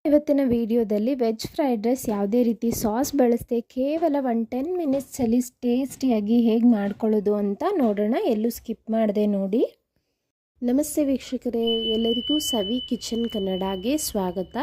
ಇವತ್ತಿನ ವಿಡಿಯೋದಲ್ಲಿ veg fried rice ಯಾವುದೇ ರೀತಿ ಸಾಸ್ ಬಳಸದೆ ಕೇವಲ 10 ಮಿನಿಟ್ಸಲ್ಲಿ ಟೇಸ್ಟಿಯಾಗಿ ಹೇಗೆ ಮಾಡ್ಕೊಳ್ಳೋದು ಅಂತ ನೋಡೋಣ. ಎಲ್ಲೂ ಸ್ಕಿಪ್ ಮಾಡದೆ ನೋಡಿ. ನಮಸ್ತೆ ವೀಕ್ಷಕರೇ, ಎಲ್ಲರಿಗೂ ಸವಿ ಕಿಚನ್ ಕನ್ನಡಗೆ ಸ್ವಾಗತ.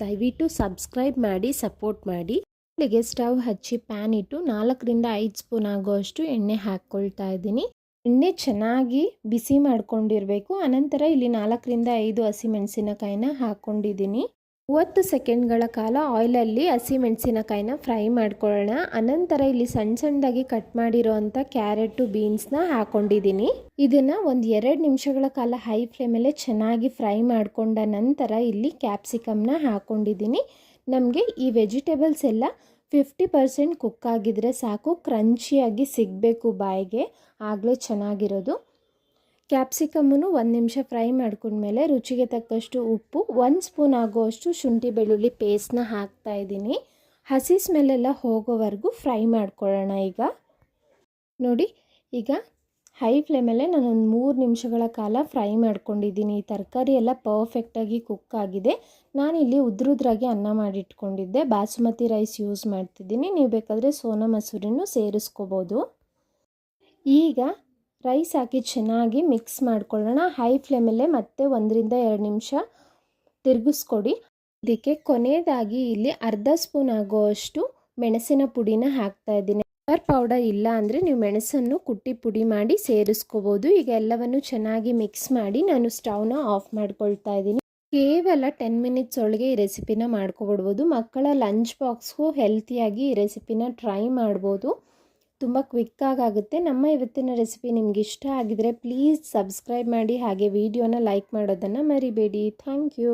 ದಯವಿಟ್ಟು ಸಬ್ಸ್ಕ್ರೈಬ್ ಮಾಡಿ ಸಪೋರ್ಟ್ ಮಾಡಿ. ಇಲ್ಲಿಗೆ ಸ್ಟವ್ ಹಚ್ಚಿ ಪ್ಯಾನ್ ಇಟ್ಟು 4 ರಿಂದ 5 ಸ್ಪೂನ್ ಆಗುವಷ್ಟು ಎಣ್ಣೆ ಹಾಕ್ಕೊಳ್ತಾ ಇದ್ದೀನಿ. ಎಣ್ಣೆ ಚೆನ್ನಾಗಿ ಬಿಸಿ ಮಾಡ್ಕೊಂಡಿರಬೇಕು. ಅನಂತರ ಇಲ್ಲಿ 4 ರಿಂದ 5 ಹಸಿಮೆಣಸಿನಕಾಯಿನ ಹಾಕ್ಕೊಂಡಿದ್ದೀನಿ. 30 ಸೆಕೆಂಡ್ಗಳ ಕಾಲ ಆಯಿಲಲ್ಲಿ ಹಸಿಮೆಣಸಿನಕಾಯಿನ ಫ್ರೈ ಮಾಡ್ಕೊಳ್ಳೋಣ. ಅನಂತರ ಇಲ್ಲಿ ಸಣ್ಣದಾಗಿ ಕಟ್ ಮಾಡಿರೋವಂಥ ಕ್ಯಾರೆಟು ಬೀನ್ಸ್ನ ಹಾಕ್ಕೊಂಡಿದ್ದೀನಿ. ಇದನ್ನು ಒಂದು 2 ನಿಮಿಷಗಳ ಕಾಲ ಹೈ ಫ್ಲೇಮಲ್ಲೇ ಚೆನ್ನಾಗಿ ಫ್ರೈ ಮಾಡಿಕೊಂಡ ನಂತರ ಇಲ್ಲಿ ಕ್ಯಾಪ್ಸಿಕಮ್ನ ಹಾಕ್ಕೊಂಡಿದ್ದೀನಿ. ನಮಗೆ ಈ ವೆಜಿಟೇಬಲ್ಸ್ ಎಲ್ಲ 50% ಕುಕ್ ಆಗಿದ್ರೆ ಸಾಕು, ಕ್ರಂಚಿಯಾಗಿ ಸಿಗಬೇಕು ಬಾಯಿಗೆ, ಆಗಲೇ ಚೆನ್ನಾಗಿರೋದು. ಕ್ಯಾಪ್ಸಿಕಮ್ಮನ್ನು 1 ನಿಮಿಷ ಫ್ರೈ ಮಾಡ್ಕೊಂಡ್ಮೇಲೆ ರುಚಿಗೆ ತಕ್ಕಷ್ಟು ಉಪ್ಪು, 1 ಸ್ಪೂನ್ ಆಗುವಷ್ಟು ಶುಂಠಿ ಬೆಳ್ಳುಳ್ಳಿ ಪೇಸ್ಟ್ನ ಹಾಕ್ತಾ ಇದ್ದೀನಿ. ಹಸಿ ಸ್ಮೆಲ್ಲೆಲ್ಲ ಹೋಗೋವರೆಗೂ ಫ್ರೈ ಮಾಡ್ಕೊಳ್ಳೋಣ. ಈಗ ನೋಡಿ, ಈಗ ಹೈ ಫ್ಲೇಮಲ್ಲೇ ನಾನು ಒಂದು 3 ನಿಮಿಷಗಳ ಕಾಲ ಫ್ರೈ ಮಾಡ್ಕೊಂಡಿದ್ದೀನಿ. ಈ ತರಕಾರಿ ಎಲ್ಲ ಪರ್ಫೆಕ್ಟಾಗಿ ಕುಕ್ ಆಗಿದೆ. ನಾನಿಲ್ಲಿ ಉದ್ರುದ್ರಾಗಿ ಅನ್ನ ಮಾಡಿಟ್ಕೊಂಡಿದ್ದೆ. ಬಾಸುಮತಿ ರೈಸ್ ಯೂಸ್ ಮಾಡ್ತಿದ್ದೀನಿ. ನೀವು ಬೇಕಾದರೆ ಸೋನಾ ಮಸೂರಿನೂ ಸೇರಿಸ್ಕೋಬೋದು. ಈಗ ರೈಸ್ ಹಾಕಿ ಚೆನ್ನಾಗಿ ಮಿಕ್ಸ್ ಮಾಡ್ಕೊಳ್ಳೋಣ. ಹೈ ಫ್ಲೇಮಲ್ಲೇ ಮತ್ತೆ 1 ರಿಂದ 2 ನಿಮಿಷ ತಿರುಗಿಸ್ಕೊಡಿ. ಇದಕ್ಕೆ ಕೊನೆಯದಾಗಿ ಇಲ್ಲಿ ಅರ್ಧ ಸ್ಪೂನ್ ಆಗುವಷ್ಟು ಮೆಣಸಿನ ಪುಡಿನ ಹಾಕ್ತಾ ಇದ್ದೀನಿ. ಪೆಪ್ಪರ್ ಪೌಡರ್ ಇಲ್ಲ ಅಂದರೆ ನೀವು ಮೆಣಸನ್ನು ಕುಟ್ಟಿ ಪುಡಿ ಮಾಡಿ ಸೇರಿಸ್ಕೋಬೋದು. ಈಗ ಎಲ್ಲವನ್ನು ಚೆನ್ನಾಗಿ ಮಿಕ್ಸ್ ಮಾಡಿ ನಾನು ಸ್ಟವ್ನ ಆಫ್ ಮಾಡ್ಕೊಳ್ತಾ ಇದ್ದೀನಿ. ಕೇವಲ 10 ಮಿನಿಟ್ಸ್ ಒಳಗೆ ಈ ರೆಸಿಪಿನ ಮಾಡ್ಕೊಬಿಡ್ಬೋದು. ಮಕ್ಕಳ ಲಂಚ್ ಬಾಕ್ಸ್ಗೂ ಹೆಲ್ತಿಯಾಗಿ ಈ ರೆಸಿಪಿನ ಟ್ರೈ ಮಾಡ್ಬೋದು. ತುಂಬ ಕ್ವಿಕ್ಕಾಗುತ್ತೆ. ನಮ್ಮ ಇವತ್ತಿನ ರೆಸಿಪಿ ನಿಮ್ಗೆ ಇಷ್ಟ ಆಗಿದರೆ ಪ್ಲೀಸ್ ಸಬ್ಸ್ಕ್ರೈಬ್ ಮಾಡಿ, ಹಾಗೆ ವಿಡಿಯೋನ ಲೈಕ್ ಮಾಡೋದನ್ನು ಮರಿಬೇಡಿ. Thank you.